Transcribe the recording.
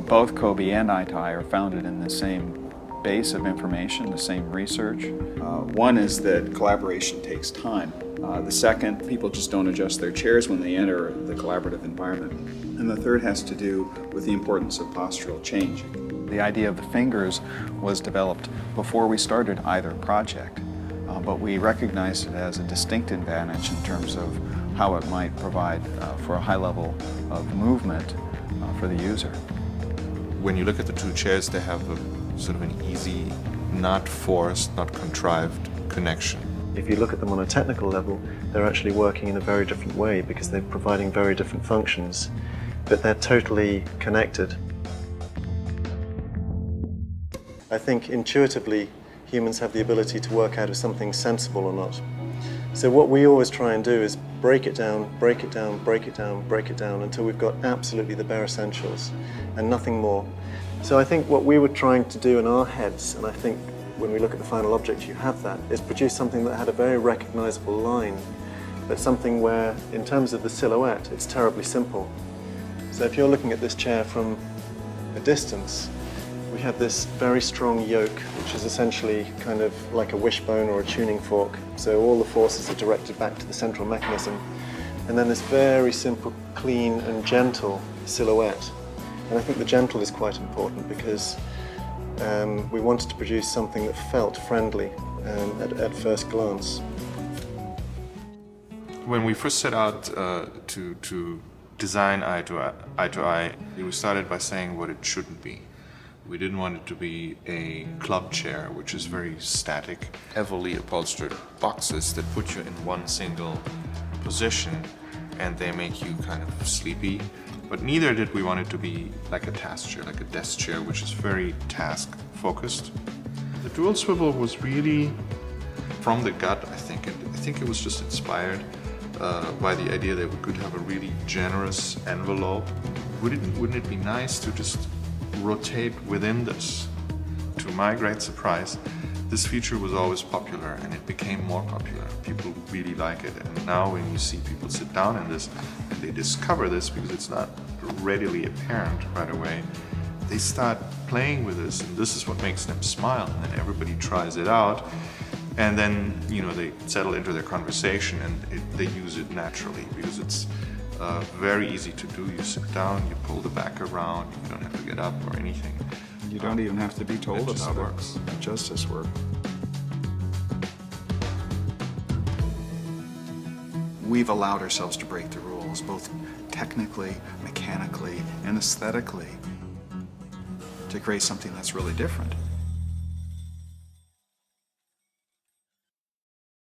Both cobi and i2i are founded in the same base of information, the same research. One is that collaboration takes time. The second, people just don't adjust their chairs when they enter the collaborative environment. And the third has to do with the importance of postural change. The idea of the fingers was developed before we started either project, but we recognized it as a distinct advantage in terms of how it might provide for a high level of movement for the user. When you look at the two chairs, they have a sort of an easy, not forced, not contrived connection. If you look at them on a technical level, they're actually working in a very different way because they're providing very different functions, but they're totally connected. I think intuitively humans have the ability to work out if something's sensible or not. So what we always try and do is break it down, break it down, break it down, break it down until we've got absolutely the bare essentials and nothing more. So I think what we were trying to do in our heads, and I think when we look at the final object you have that, is produce something that had a very recognizable line, but something where, in terms of the silhouette, it's terribly simple. So if you're looking at this chair from a distance, we have this very strong yoke, which is essentially kind of like a wishbone or a tuning fork. So all the forces are directed back to the central mechanism. And then this very simple, clean and gentle silhouette. And I think the gentle is quite important because we wanted to produce something that felt friendly at first glance. When we first set out to design i2i, we started by saying what it shouldn't be. We didn't want it to be a club chair, which is very static, heavily upholstered boxes that put you in one single position and they make you kind of sleepy. But neither did we want it to be like a task chair, like a desk chair, which is very task focused. The dual swivel was really from the gut, I think. I think it was just inspired by the idea that we could have a really generous envelope. Wouldn't it be nice to just rotate within this? To my great surprise, this feature was always popular and it became more popular. People really like it, and now when you see people sit down in this and they discover this, because it's not readily apparent right away, they start playing with this, and this is what makes them smile, and then everybody tries it out, and then they settle into their conversation and they use it naturally because it's very easy to do. You sit down, you pull the back around, you don't have to get up or anything. You don't even have to be told about it. It just works. It just works. We've allowed ourselves to break the rules, both technically, mechanically, and aesthetically, to create something that's really different.